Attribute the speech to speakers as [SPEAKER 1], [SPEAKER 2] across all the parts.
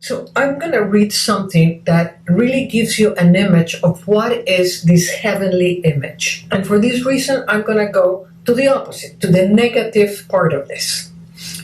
[SPEAKER 1] So I'm going to read something that really gives you an image of what is this heavenly image. And for this reason, I'm going to go to the opposite, to the negative part of this.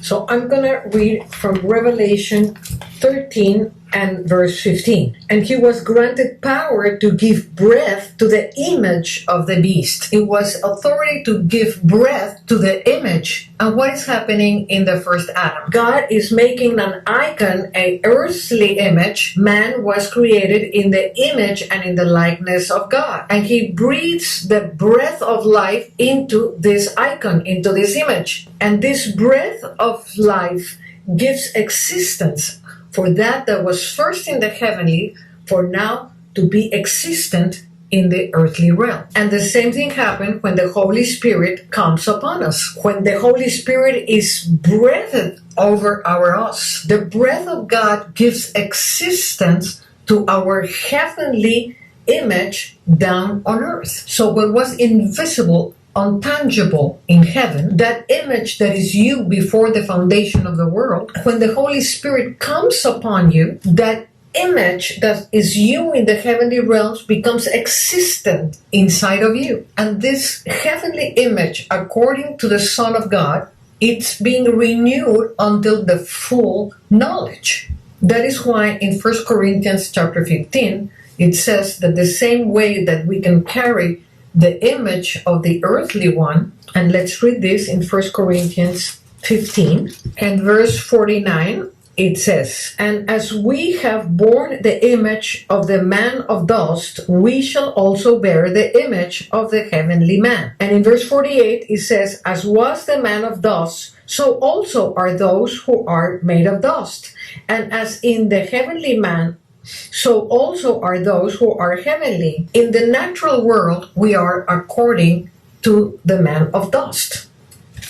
[SPEAKER 1] So I'm going to read from Revelation 13 and verse 15. And he was granted power to give breath to the image of the beast. It was authority to give breath to the image. And what is happening in the first Adam? God is making an icon, an earthly image. Man was created in the image and in the likeness of God. And he breathes the breath of life into this icon, into this image. And this breath of life gives existence for that was first in the heavenly, for now to be existent in the earthly realm. And the same thing happened when the Holy Spirit comes upon us. When the Holy Spirit is breathed over us, the breath of God gives existence to our heavenly image down on earth. So what was invisible, untangible in heaven, that image that is you before the foundation of the world, when the Holy Spirit comes upon you, that image that is you in the heavenly realms becomes existent inside of you. And this heavenly image, according to the Son of God, it's being renewed until the full knowledge. That is why in 1 Corinthians chapter 15, it says that the same way that we can carry the image of the earthly one, and let's read this in 1 Corinthians 15 and verse 49, it says, and as we have borne the image of the man of dust, we shall also bear the image of the heavenly man. And in verse 48, it says, as was the man of dust, so also are those who are made of dust. And as in the heavenly man, so also are those who are heavenly. In the natural world, we are according to the man of dust,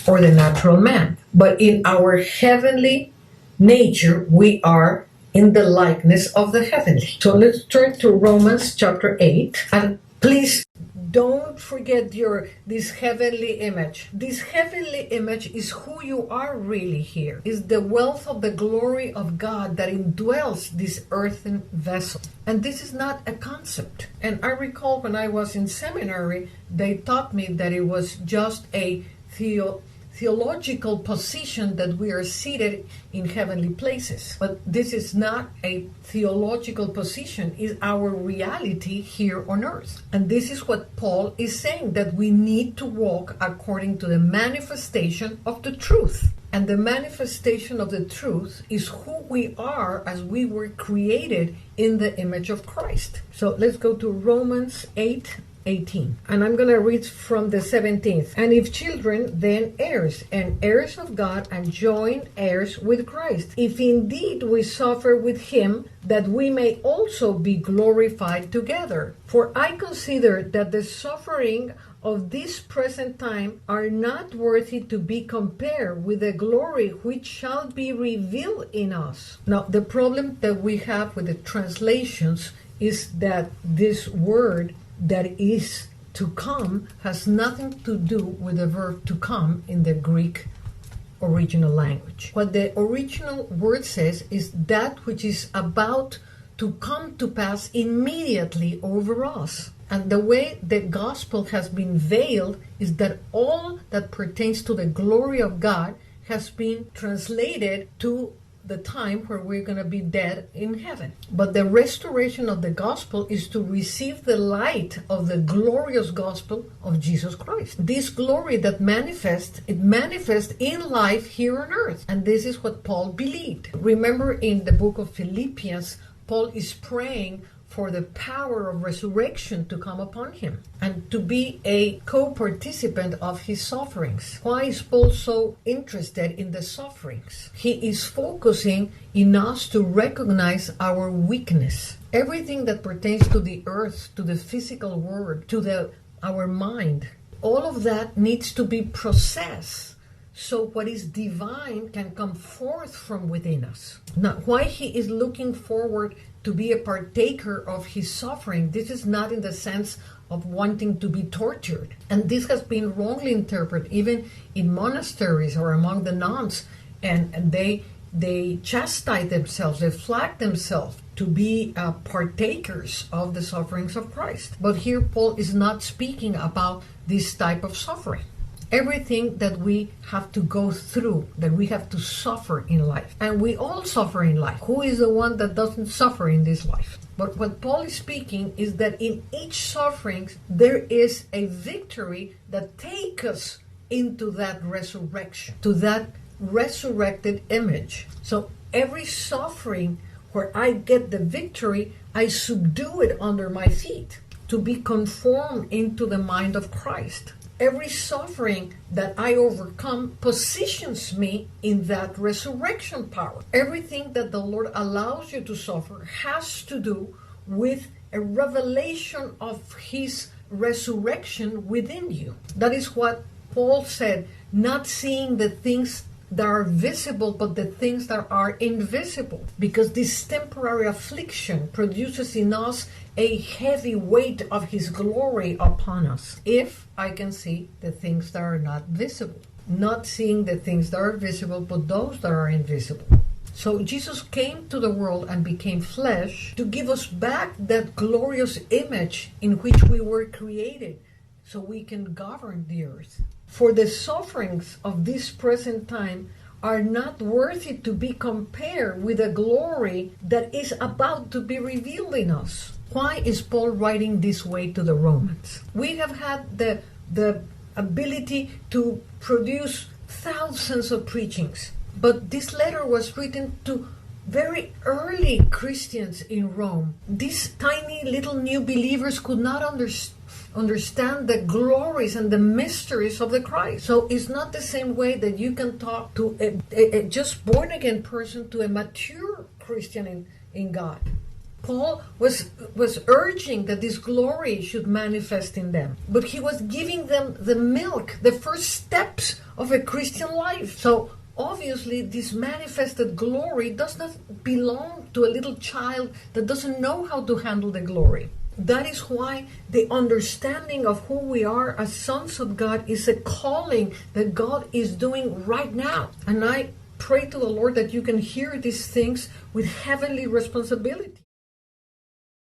[SPEAKER 1] or the natural man. But in our heavenly nature, we are in the likeness of the heavenly. So let's turn to Romans chapter 8. And please don't forget this heavenly image. This heavenly image is who you are really here. Is the wealth of the glory of God that indwells this earthen vessel. And this is not a concept. And I recall when I was in seminary, they taught me that it was just a theological position that we are seated in heavenly places. But this is not a theological position, it's our reality here on earth. And this is what Paul is saying, that we need to walk according to the manifestation of the truth. And the manifestation of the truth is who we are as we were created in the image of Christ. So let's go to Romans 8:18, and I'm going to read from the 17th. And if children, then heirs, and heirs of God, and joint heirs with Christ, if indeed we suffer with him, that we may also be glorified together. For I consider that the suffering of this present time are not worthy to be compared with the glory which shall be revealed in us. Now, the problem that we have with the translations is that this word that is to come has nothing to do with the verb to come in the Greek original language. What the original word says is that which is about to come to pass immediately over us. And the way the gospel has been veiled is that all that pertains to the glory of God has been translated to the time where we're going to be dead in heaven. But the restoration of the gospel is to receive the light of the glorious gospel of Jesus Christ. This glory that manifests, it manifests in life here on earth. And this is what Paul believed. Remember in the book of Philippians, Paul is praying for the power of resurrection to come upon him and to be a co-participant of his sufferings. Why is Paul so interested in the sufferings? He is focusing in us to recognize our weakness. Everything that pertains to the earth, to the physical world, to our mind, all of that needs to be processed so what is divine can come forth from within us. Now, why he is looking forward to be a partaker of his suffering, this is not in the sense of wanting to be tortured. And this has been wrongly interpreted even in monasteries or among the nuns, and they they chastise themselves, they flag themselves to be partakers of the sufferings of Christ. But here Paul is not speaking about this type of suffering. Everything that we have to go through, that we have to suffer in life. And we all suffer in life. Who is the one that doesn't suffer in this life? But what Paul is speaking is that in each suffering, there is a victory that takes us into that resurrection, to that resurrected image. So every suffering where I get the victory, I subdue it under my feet to be conformed into the mind of Christ. Every suffering that I overcome positions me in that resurrection power. Everything that the Lord allows you to suffer has to do with a revelation of His resurrection within you. That is what Paul said, not seeing the things that are visible, but the things that are invisible. Because this temporary affliction produces in us a heavy weight of His glory upon us. If I can see the things that are not visible. Not seeing the things that are visible, but those that are invisible. So Jesus came to the world and became flesh to give us back that glorious image in which we were created, so we can govern the earth. For the sufferings of this present time are not worthy to be compared with the glory that is about to be revealed in us. Why is Paul writing this way to the Romans? We have had the ability to produce thousands of preachings, but this letter was written to very early Christians in Rome. These tiny little new believers could not understand the glories and the mysteries of the Christ. So it's not the same way that you can talk to a just born again person to a mature Christian in God. Paul was urging that this glory should manifest in them, but he was giving them the milk, the first steps of a Christian life. So obviously this manifested glory does not belong to a little child that doesn't know how to handle the glory. That is why the understanding of who we are as sons of God is a calling that God is doing right now. And I pray to the Lord that you can hear these things with heavenly responsibility.